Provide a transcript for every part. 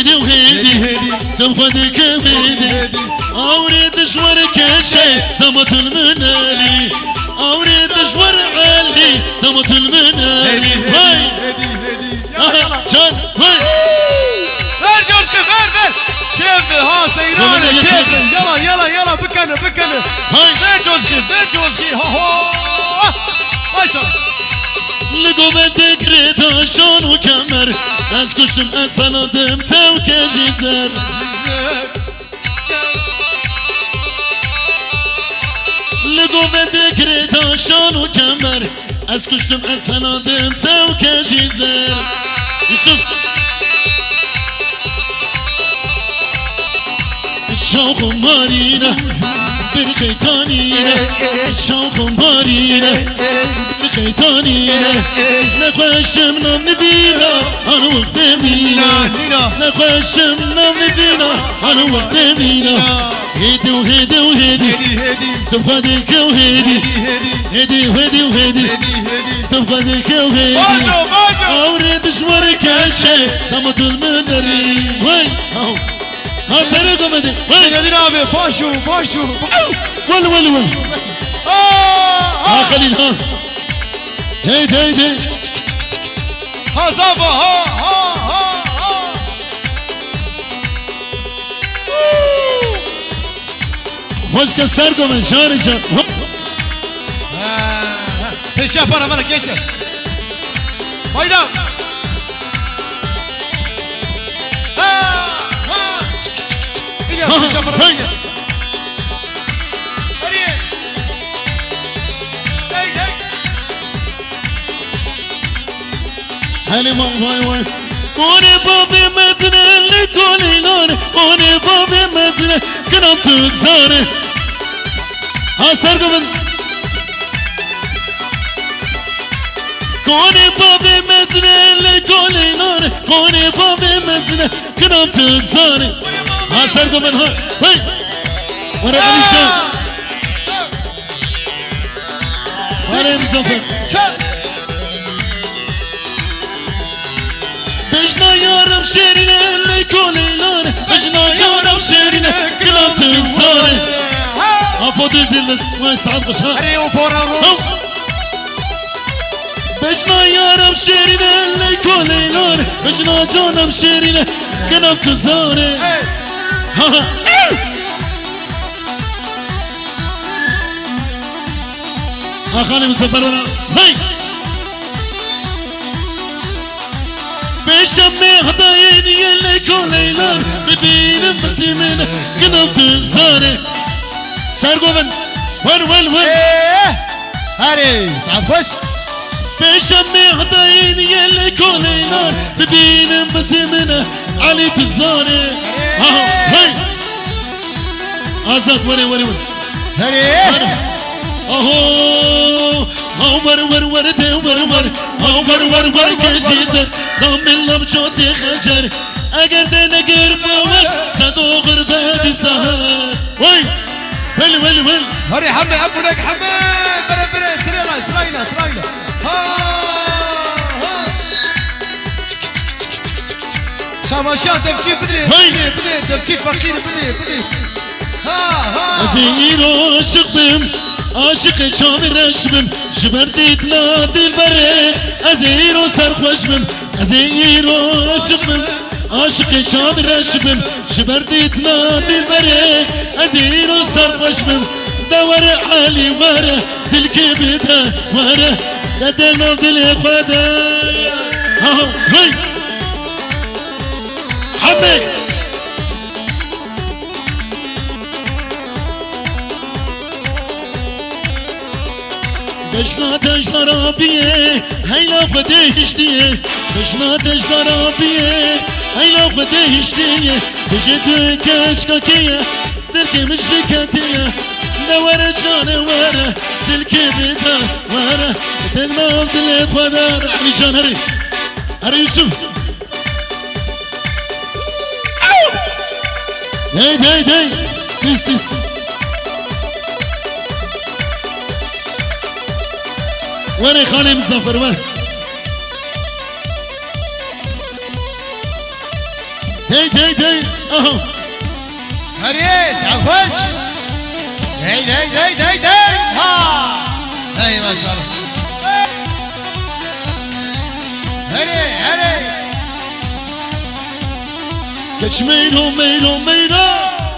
هيدي وهيدي تنفذك بيدي أوريد شورك شي ثمت المناري أوريد شور علي ثمت المناري هاي جان هاي جوز كيف ها سيرانة كيف يلا بكنا هاي جوز كيف ها ما شاء الله لقو بدك ريتا شون وكمر از كشتم أصنادم تو كجيزر لقو بدك ريتا شون وكمر از كشتم أصنادم تو كجيزر يوسف الشوق مارينا بالخيطانينا الشوق مارينا بالخيطانينا نخش من نبينا أنا وقت مينا نخش من نبينا أنا وقت مينا هيدي وهيدي وهيدي تبقى ديك وهيدي هيدي وهيدي وهيدي تبقى ديك وهيدي أوريد شورك هالشي تمت المنري وين ها سرقوا مدي وين يا دينابي باشو ول ها خليل ها جاي ها زافا ها خوش كسرقوا من شارجة تشاف برا مالك يسر هايدا هاني واي كوني بابي مزنة لكولي لوني كوني بابي مزنة كنام تزاري هاسرقو من كوني بابي مزنة لكولي لوني كوني بابي مزنة كنام تزاري هاسرقو من هاي ورا بليشان ورا مزفر بجنا يارم شيرينه اللي كولي لوني بجنا يارم شيرينه كلام تنصاري أفضل زلس ما يسعد غشها بجنا يارم شيرينه اللي كولي لوني بجنا جانم شيرينه كلام تنصاري أخاني مزفر ورا هاي بشمي هداين يلي كوليلا ببين مسيمين كنام تزاري سارقو من وين هاري تعفش بشمي هداين يلي كوليلا ببين مسيمين علي تزاري هاي آزاد وري هاري اهو ور كجيزر ضمن لمجوتي خجر اگر دنگر بوه صدو غربة سهر وين هاري حمي عبونك حمي برا سرينا ها شاماشان تمشي بدري تمشي فقير بدري ها ازيرو شقبم عاشق شامي رشبم جبرديت لا دلبري ازيرو سرخوشبم ازيرو شقبم عاشق شامي رشبم جبرديت لا دلبري ازيرو سرخوشبم دور علي ورا الكبده ورا قدنا بالقدا هاي حمي بشنا تجدر آبیه هیلا بدهشتیه بشنا تجدر آبیه هیلا بدهشتیه بجد کشکا کیه درک مشکتیه نوره جانوره دل که بیده وره تنام دل قدر علی جان هری یوسف دی تیس وري خالي مزفر وري تي تي تي اهو هريس عفش داي داي داي داي داي ها هاي ما شاء الله هري هري كشميرو ميرو ميرو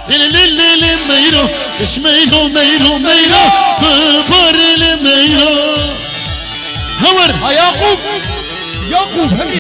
ليلي ميرو كشميرو ميرو ميرو ببر ميرو هور يعقوب يعقوب